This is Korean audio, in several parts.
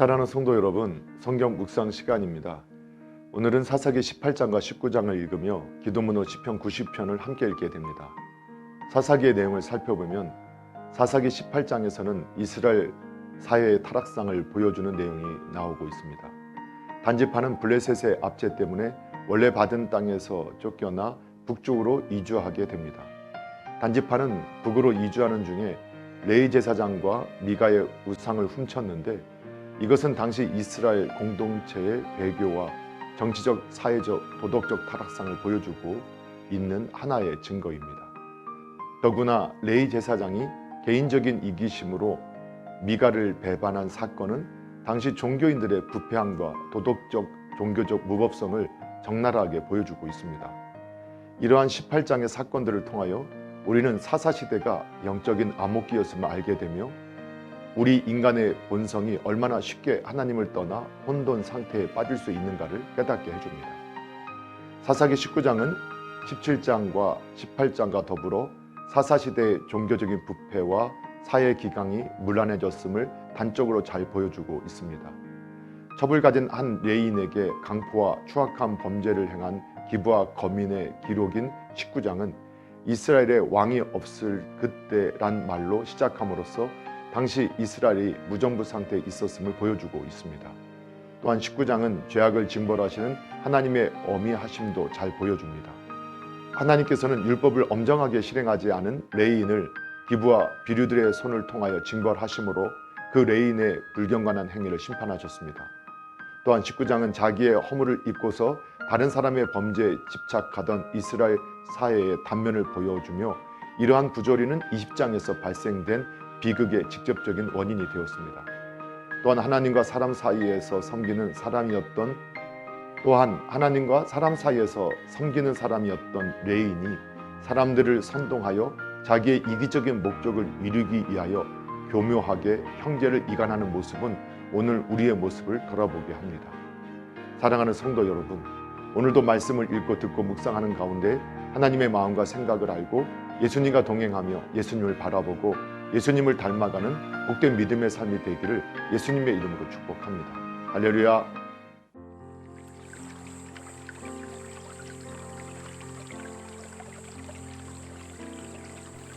사랑하는 성도 여러분, 성경 묵상 시간입니다. 오늘은 사사기 18장과 19장을 읽으며 기도문호 시편 90편을 함께 읽게 됩니다. 사사기의 내용을 살펴보면 사사기 18장에서는 이스라엘 사회의 타락상을 보여주는 내용이 나오고 있습니다. 단지파는 블레셋의 압제 때문에 원래 받은 땅에서 쫓겨나 북쪽으로 이주하게 됩니다. 단지파는 북으로 이주하는 중에 레위 제사장과 미가의 우상을 훔쳤는데 이것은 당시 이스라엘 공동체의 배교와 정치적, 사회적, 도덕적 타락상을 보여주고 있는 하나의 증거입니다. 더구나 레위 제사장이 개인적인 이기심으로 미가를 배반한 사건은 당시 종교인들의 부패함과 도덕적, 종교적 무법성을 적나라하게 보여주고 있습니다. 이러한 18장의 사건들을 통하여 우리는 사사시대가 영적인 암흑기였음을 알게 되며 우리 인간의 본성이 얼마나 쉽게 하나님을 떠나 혼돈 상태에 빠질 수 있는가를 깨닫게 해줍니다. 사사기 19장은 17장과 18장과 더불어 사사시대의 종교적인 부패와 사회 기강이 문란해졌음을 단적으로 잘 보여주고 있습니다. 첩을 가진 한 레인에게 강포와 추악한 범죄를 행한 기브아 거민의 기록인 19장은 이스라엘의 왕이 없을 그때란 말로 시작함으로써 당시 이스라엘이 무정부 상태에 있었음을 보여주고 있습니다. 또한 19장은 죄악을 징벌하시는 하나님의 어미하심도 잘 보여줍니다. 하나님께서는 율법을 엄정하게 실행하지 않은 레위인을 기브아 비류들의 손을 통하여 징벌하심으로 그 레위인의 불경건한 행위를 심판하셨습니다. 또한 19장은 자기의 허물을 입고서 다른 사람의 범죄에 집착하던 이스라엘 사회의 단면을 보여주며 이러한 부조리는 20장에서 발생된 비극의 직접적인 원인이 되었습니다. 또한 하나님과 사람 사이에서 섬기는 사람이었던 레인이 사람들을 선동하여 자기의 이기적인 목적을 이루기 위하여 교묘하게 형제를 이간하는 모습은 오늘 우리의 모습을 돌아보게 합니다. 사랑하는 성도 여러분, 오늘도 말씀을 읽고 듣고 묵상하는 가운데 하나님의 마음과 생각을 알고 예수님과 동행하며 예수님을 바라보고 예수님을 닮아가는 복된 믿음의 삶이 되기를 예수님의 이름으로 축복합니다. 할렐루야.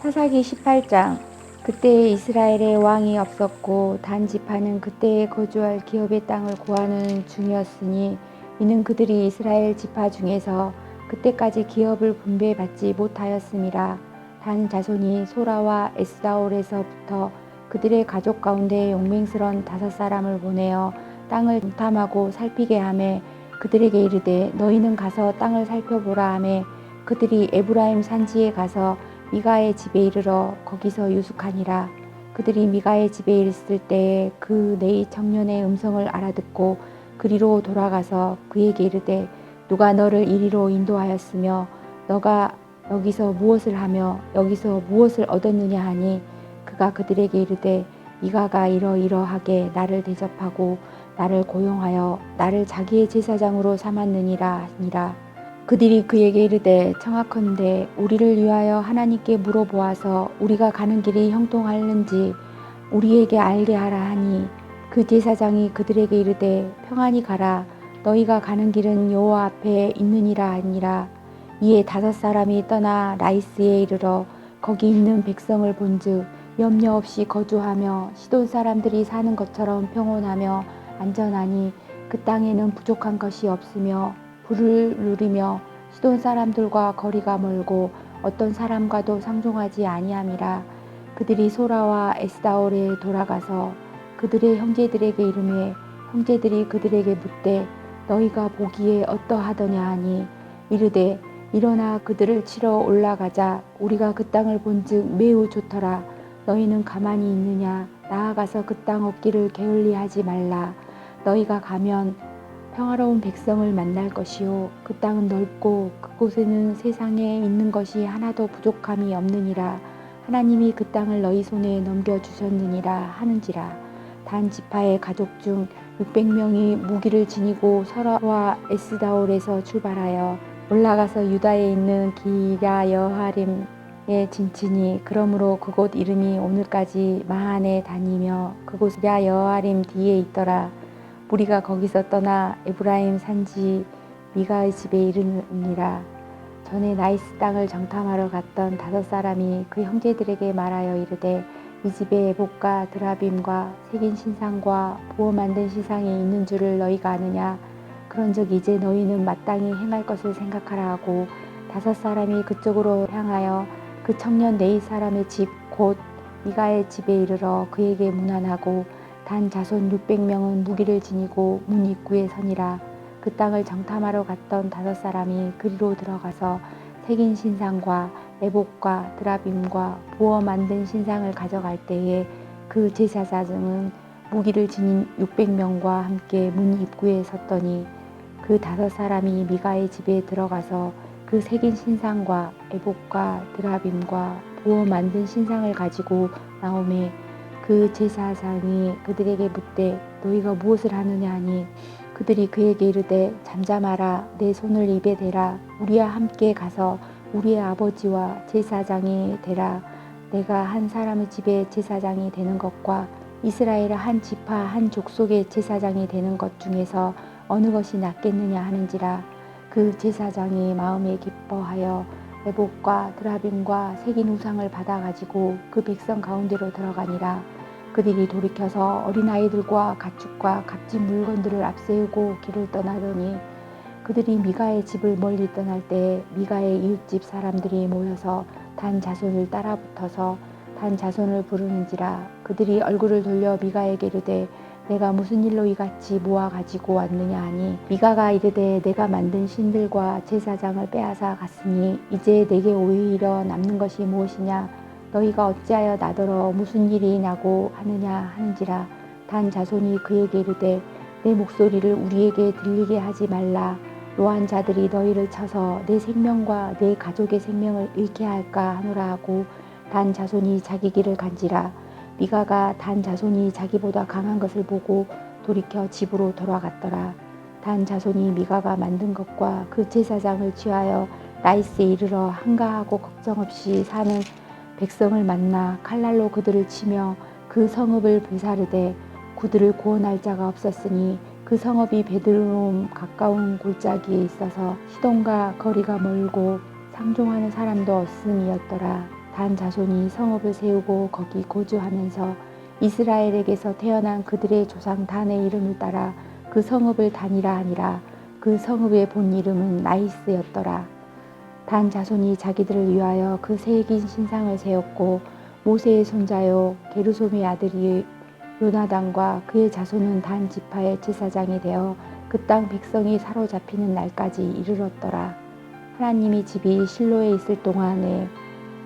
사사기 18장. 그때에 이스라엘에 왕이 없었고 단 지파는 그때에 거주할 기업의 땅을 구하는 중이었으니 이는 그들이 이스라엘 지파 중에서 그때까지 기업을 분배받지 못하였음이라. 단 자손이 소라와 에스다올에서부터 그들의 가족 가운데 용맹스런 5사람을 보내어 땅을 탐하고 살피게 하매 그들에게 이르되 너희는 가서 땅을 살펴보라 하매 그들이 에브라임 산지에 가서 미가의 집에 이르러 거기서 유숙하니라. 그들이 미가의 집에 이르렀을 때에 그 네이 청년의 음성을 알아듣고 그리로 돌아가서 그에게 이르되 누가 너를 이리로 인도하였으며 너가 여기서 무엇을 하며 여기서 무엇을 얻었느냐 하니 그가 그들에게 이르되 미가가 이러이러하게 나를 대접하고 나를 고용하여 나를 자기의 제사장으로 삼았느니라 하니라. 그들이 그에게 이르되 청하건대 우리를 위하여 하나님께 물어보아서 우리가 가는 길이 형통하는지 우리에게 알게 하라 하니 그 제사장이 그들에게 이르되 평안히 가라 너희가 가는 길은 여호와 앞에 있느니라 하니라. 이에 5사람이 떠나 라이스에 이르러 거기 있는 백성을 본즉 염려 없이 거주하며 시돈 사람들이 사는 것처럼 평온하며 안전하니 그 땅에는 부족한 것이 없으며 불을 누리며 시돈 사람들과 거리가 멀고 어떤 사람과도 상종하지 아니함이라. 그들이 소라와 에스다올에 돌아가서 그들의 형제들에게 이르매 형제들이 그들에게 묻되 너희가 보기에 어떠하더냐 하니 이르되 일어나 그들을 치러 올라가자. 우리가 그 땅을 본즉 매우 좋더라. 너희는 가만히 있느냐? 나아가서 그 땅 얻기를 게을리하지 말라. 너희가 가면 평화로운 백성을 만날 것이요 그 땅은 넓고 그곳에는 세상에 있는 것이 하나도 부족함이 없느니라. 하나님이 그 땅을 너희 손에 넘겨주셨느니라 하는지라. 단 지파의 가족 중 600명이 무기를 지니고 소라와 에스다올에서 출발하여 올라가서 유다에 있는 기랴여하림 진친이 그러므로 그곳 이름이 오늘까지 마한에 다니며 그곳 여아림 뒤에 있더라. 우리가 거기서 떠나 에브라임 산지 미가의 집에 이르니라. 전에 나이스 땅을 정탐하러 갔던 5사람이 그 형제들에게 말하여 이르되 이 집에 에봇과 드라빔과 새긴 신상과 부어 만든 신상이 있는 줄을 너희가 아느냐. 그런즉 이제 너희는 마땅히 행할 것을 생각하라 하고 5사람이 그쪽으로 향하여 그 청년 네이 사람의 집 곧 미가의 집에 이르러 그에게 문안하고 단 자손 600명은 무기를 지니고 문 입구에 서니라. 그 땅을 정탐하러 갔던 5사람이 그리로 들어가서 새긴 신상과 에봇과 드라빔과 부어 만든 신상을 가져갈 때에 그 제사장은 무기를 지닌 600명과 함께 문 입구에 섰더니 그 5사람이 미가의 집에 들어가서 그 새긴 신상과 에봇과 드라빔과 부어 만든 신상을 가지고 나오매 그 제사장이 그들에게 묻되 너희가 무엇을 하느냐 하니 그들이 그에게 이르되 잠잠하라. 내 손을 입에 대라. 우리와 함께 가서 우리의 아버지와 제사장이 되라. 내가 한 사람의 집에 제사장이 되는 것과 이스라엘의 한 지파 한 족속의 제사장이 되는 것 중에서 어느 것이 낫겠느냐 하는지라. 그 제사장이 마음에 기뻐하여 에봇과 드라빔과 새긴 우상을 받아가지고 그 백성 가운데로 들어가니라. 그들이 돌이켜서 어린아이들과 가축과 값진 물건들을 앞세우고 길을 떠나더니 그들이 미가의 집을 멀리 떠날 때 미가의 이웃집 사람들이 모여서 단 자손을 따라붙어서 단 자손을 부르는지라. 그들이 얼굴을 돌려 미가에게 이르되 내가 무슨 일로 이같이 모아 가지고 왔느냐 하니 미가가 이르되 내가 만든 신들과 제사장을 빼앗아 갔으니 이제 내게 오히려 남는 것이 무엇이냐. 너희가 어찌하여 나더러 무슨 일이 나고 하느냐 하는지라. 단 자손이 그에게 이르되 내 목소리를 우리에게 들리게 하지 말라. 노한 자들이 너희를 쳐서 내 생명과 내 가족의 생명을 잃게 할까 하노라 하고 단 자손이 자기 길을 간지라. 미가가 단 자손이 자기보다 강한 것을 보고 돌이켜 집으로 돌아갔더라. 단 자손이 미가가 만든 것과 그 제사장을 취하여 라이스에 이르러 한가하고 걱정 없이 사는 백성을 만나 칼날로 그들을 치며 그 성읍을 불사르되 그들을 구원할 자가 없었으니 그 성읍이 베들로움 가까운 골짜기에 있어서 시돈과 거리가 멀고 상종하는 사람도 없음이었더라. 단 자손이 성읍을 세우고 거기 거주하면서 이스라엘에게서 태어난 그들의 조상 단의 이름을 따라 그 성읍을 단이라 하니라. 그 성읍의 본 이름은 나이스였더라. 단 자손이 자기들을 위하여 그 새긴 신상을 세웠고 모세의 손자요 게르솜의 아들이 요나단과 그의 자손은 단 지파의 제사장이 되어 그 땅 백성이 사로잡히는 날까지 이르렀더라. 하나님의 집이 실로에 있을 동안에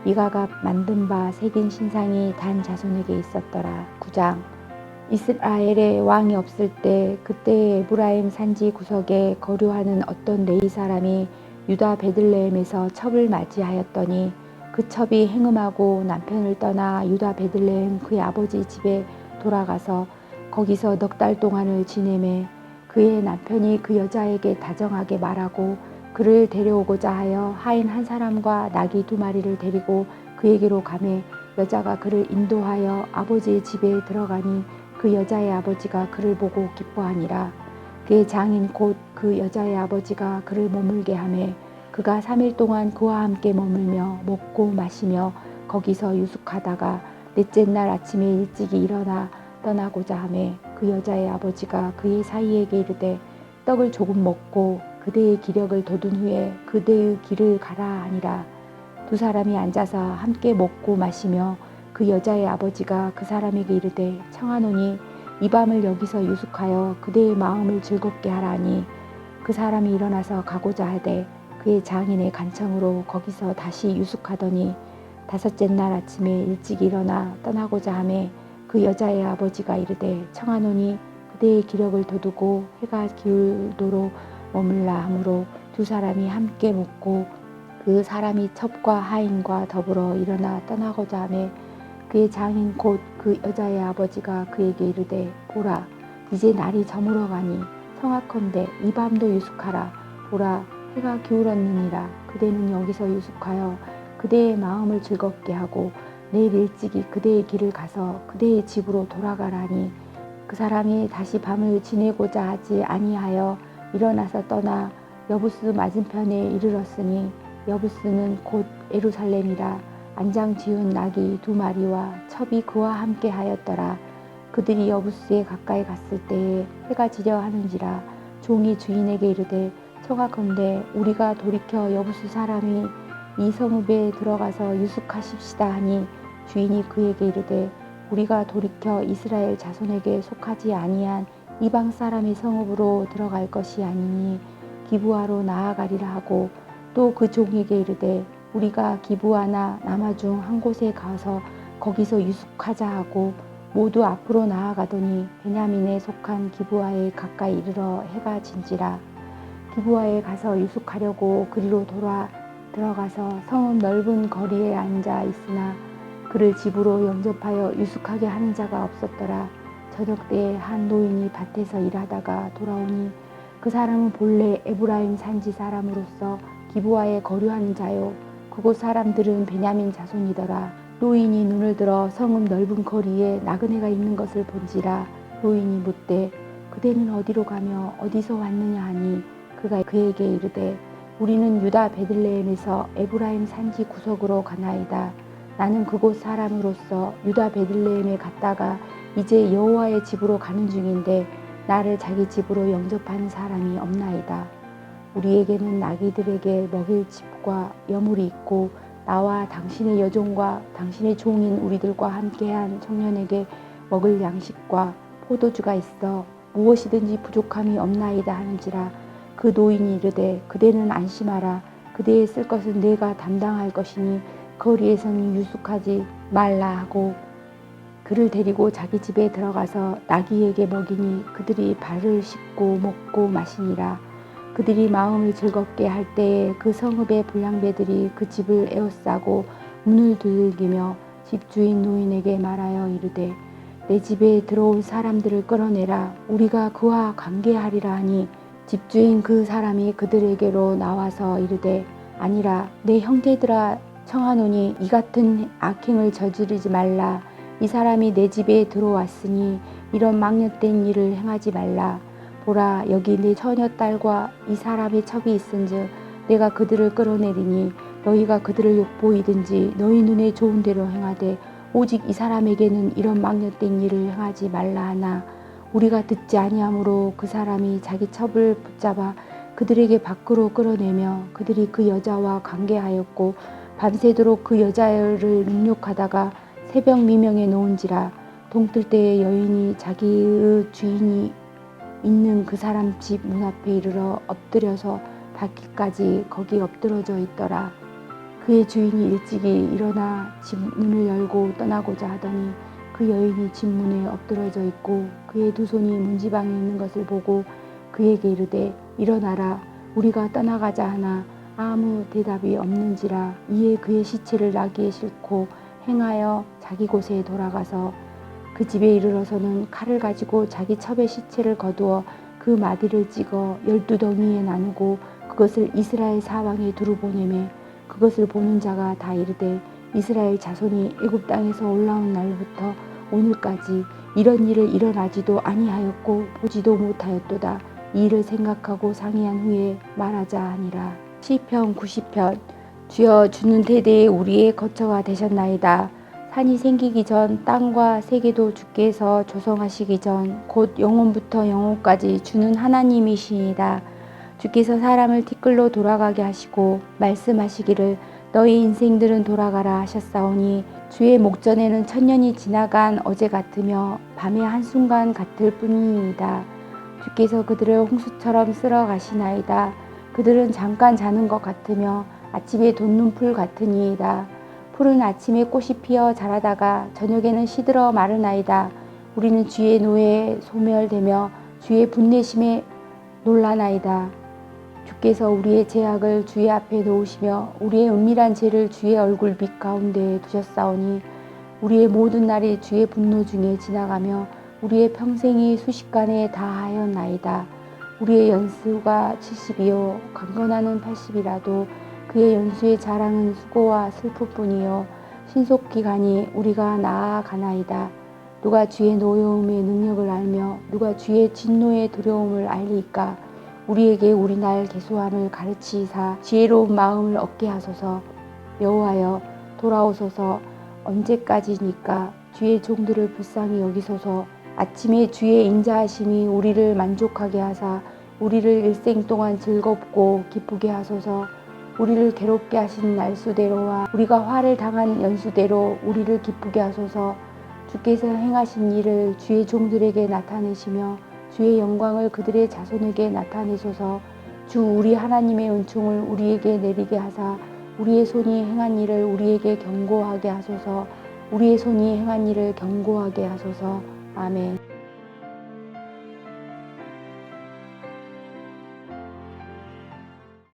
미가가 만든 바 새긴 신상이 단 자손에게 있었더라. 9장. 이스라엘의 왕이 없을 때 그때 에브라임 산지 구석에 거류하는 어떤 레위 사람이 유다 베들레헴에서 첩을 맞이하였더니 그 첩이 행음하고 남편을 떠나 유다 베들레헴 그의 아버지 집에 돌아가서 거기서 넉 달 동안을 지내매 그의 남편이 그 여자에게 다정하게 말하고 그를 데려오고자 하여 하인 한 사람과 나귀 2마리를 데리고 그에게로 가매 여자가 그를 인도하여 아버지의 집에 들어가니 그 여자의 아버지가 그를 보고 기뻐하니라. 그의 장인 곧 그 여자의 아버지가 그를 머물게 하매 그가 3일 동안 그와 함께 머물며 먹고 마시며 거기서 유숙하다가 넷째 날 아침에 일찍이 일어나 떠나고자 하매 그 여자의 아버지가 그의 사이에게 이르되 떡을 조금 먹고 그대의 기력을 돋운 후에 그대의 길을 가라 하니라. 2사람이 앉아서 함께 먹고 마시며 그 여자의 아버지가 그 사람에게 이르되 청하노니 이 밤을 여기서 유숙하여 그대의 마음을 즐겁게 하라니 그 사람이 일어나서 가고자 하되 그의 장인의 간청으로 거기서 다시 유숙하더니 5째 날 아침에 일찍 일어나 떠나고자 하매 그 여자의 아버지가 이르되 청하노니 그대의 기력을 돋우고 해가 기울도록 머물라 하므로 2사람이 함께 먹고 그 사람이 첩과 하인과 더불어 일어나 떠나고자 하매 그의 장인 곧 그 여자의 아버지가 그에게 이르되 보라 이제 날이 저물어 가니 청하건대 이 밤도 유숙하라. 보라 해가 기울었느니라. 그대는 여기서 유숙하여 그대의 마음을 즐겁게 하고 내일 일찍이 그대의 길을 가서 그대의 집으로 돌아가라니 그 사람이 다시 밤을 지내고자 하지 아니하여 일어나서 떠나 여부스 맞은편에 이르렀으니 여부스는 곧 예루살렘이라. 안장 지운 낙이 2마리와 첩이 그와 함께 하였더라. 그들이 여부스에 가까이 갔을 때에 해가 지려 하는지라. 종이 주인에게 이르되 청하건대 우리가 돌이켜 여부스 사람이 이 성읍에 들어가서 유숙하십시다 하니 주인이 그에게 이르되 우리가 돌이켜 이스라엘 자손에게 속하지 아니한 이방 사람의 성읍으로 들어갈 것이 아니니 기브아로 나아가리라 하고 또 그 종에게 이르되 우리가 기브아나 라마 중 한 곳에 가서 거기서 유숙하자 하고 모두 앞으로 나아가더니 베냐민에 속한 기브아에 가까이 이르러 해가 진지라. 기브아에 가서 유숙하려고 그리로 들어가서 성읍 넓은 거리에 앉아 있으나 그를 집으로 영접하여 유숙하게 하는 자가 없었더라. 저녁 때에 한 노인이 밭에서 일하다가 돌아오니 그 사람은 본래 에브라임 산지 사람으로서 기브아에 거류하는 자요 그곳 사람들은 베냐민 자손이더라. 노인이 눈을 들어 성읍 넓은 거리에 나그네가 있는 것을 본지라. 노인이 묻되 그대는 어디로 가며 어디서 왔느냐 하니 그가 그에게 이르되 우리는 유다 베들레헴에서 에브라임 산지 구석으로 가나이다. 나는 그곳 사람으로서 유다 베들레헴에 갔다가 이제 여호와의 집으로 가는 중인데 나를 자기 집으로 영접하는 사람이 없나이다. 우리에게는 나귀들에게 먹일 집과 여물이 있고 나와 당신의 여종과 당신의 종인 우리들과 함께한 청년에게 먹을 양식과 포도주가 있어 무엇이든지 부족함이 없나이다 하는지라. 그 노인이 이르되 그대는 안심하라. 그대의 쓸 것은 내가 담당할 것이니 거리에서는 유숙하지 말라 하고 그를 데리고 자기 집에 들어가서 나귀에게 먹이니 그들이 발을 씻고 먹고 마시니라. 그들이 마음을 즐겁게 할 때에 그 성읍의 불량배들이 그 집을 에워싸고 문을 두들기며 집주인 노인에게 말하여 이르되 내 집에 들어온 사람들을 끌어내라. 우리가 그와 관계하리라 하니 집주인 그 사람이 그들에게로 나와서 이르되 아니라 내 형제들아 청하노니 이 같은 악행을 저지르지 말라. 이 사람이 내 집에 들어왔으니 이런 망령된 일을 행하지 말라. 보라 여기 내 처녀딸과 이 사람의 첩이 있은즉 내가 그들을 끌어내리니 너희가 그들을 욕보이든지 너희 눈에 좋은 대로 행하되 오직 이 사람에게는 이런 망령된 일을 행하지 말라 하나 우리가 듣지 아니하므로 그 사람이 자기 첩을 붙잡아 그들에게 밖으로 끌어내며 그들이 그 여자와 관계하였고 밤새도록 그 여자를 능욕하다가 새벽 미명에 놓은지라. 동뜰 때에 여인이 자기의 주인이 있는 그 사람 집 문 앞에 이르러 엎드려서 닿기까지 거기 엎드러져 있더라. 그의 주인이 일찍이 일어나 집 문을 열고 떠나고자 하더니 그 여인이 집 문에 엎드러져 있고 그의 2손이 문지방에 있는 것을 보고 그에게 이르되 일어나라 우리가 떠나가자 하나 아무 대답이 없는지라. 이에 그의 시체를 나귀에 싣고 행하여 자기 곳에 돌아가서 그 집에 이르러서는 칼을 가지고 자기 첩의 시체를 거두어 그 마디를 찍어 12덩이에 나누고 그것을 이스라엘 사방에 두루 보내매 그것을 보는 자가 다 이르되 이스라엘 자손이 애굽 땅에서 올라온 날부터 오늘까지 이런 일을 일어나지도 아니하였고 보지도 못하였도다. 이 일을 생각하고 상의한 후에 말하자 하니라. 시편 90편. 주여 주는 대대에 우리의 거처가 되셨나이다. 산이 생기기 전 땅과 세계도 주께서 조성하시기 전 곧 영원부터 영원까지 주는 하나님이시이다. 주께서 사람을 티끌로 돌아가게 하시고 말씀하시기를 너희 인생들은 돌아가라 하셨사오니 주의 목전에는 천년이 지나간 어제 같으며 밤의 한순간 같을 뿐이니이다. 주께서 그들을 홍수처럼 쓸어 가시나이다. 그들은 잠깐 자는 것 같으며 아침에 돋는 풀 같으니이다. 풀은 아침에 꽃이 피어 자라다가 저녁에는 시들어 마르나이다. 우리는 주의 노예에 소멸되며 주의 분내심에 놀라나이다. 주께서 우리의 죄악을 주의 앞에 놓으시며 우리의 은밀한 죄를 주의 얼굴 빛 가운데에 두셨사오니 우리의 모든 날이 주의 분노 중에 지나가며 우리의 평생이 수십간에 다하였나이다. 우리의 연수가 70이요 강건하는 80이라도 그의 연수의 자랑은 수고와 슬픔뿐이요 신속기간이 우리가 나아가나이다. 누가 주의 노여움의 능력을 알며 누가 주의 진노의 두려움을 알리까. 우리에게 우리 날 계수함을 가르치사 지혜로운 마음을 얻게 하소서. 여호와여 돌아오소서. 언제까지니까 주의 종들을 불쌍히 여기소서. 아침에 주의 인자하심이 우리를 만족하게 하사 우리를 일생 동안 즐겁고 기쁘게 하소서. 우리를 괴롭게 하신 날수대로와 우리가 화를 당한 연수대로 우리를 기쁘게 하소서. 주께서 행하신 일을 주의 종들에게 나타내시며 주의 영광을 그들의 자손에게 나타내소서. 주 우리 하나님의 은총을 우리에게 내리게 하사 우리의 손이 행한 일을 우리에게 경고하게 하소서. 우리의 손이 행한 일을 경고하게 하소서. 아멘.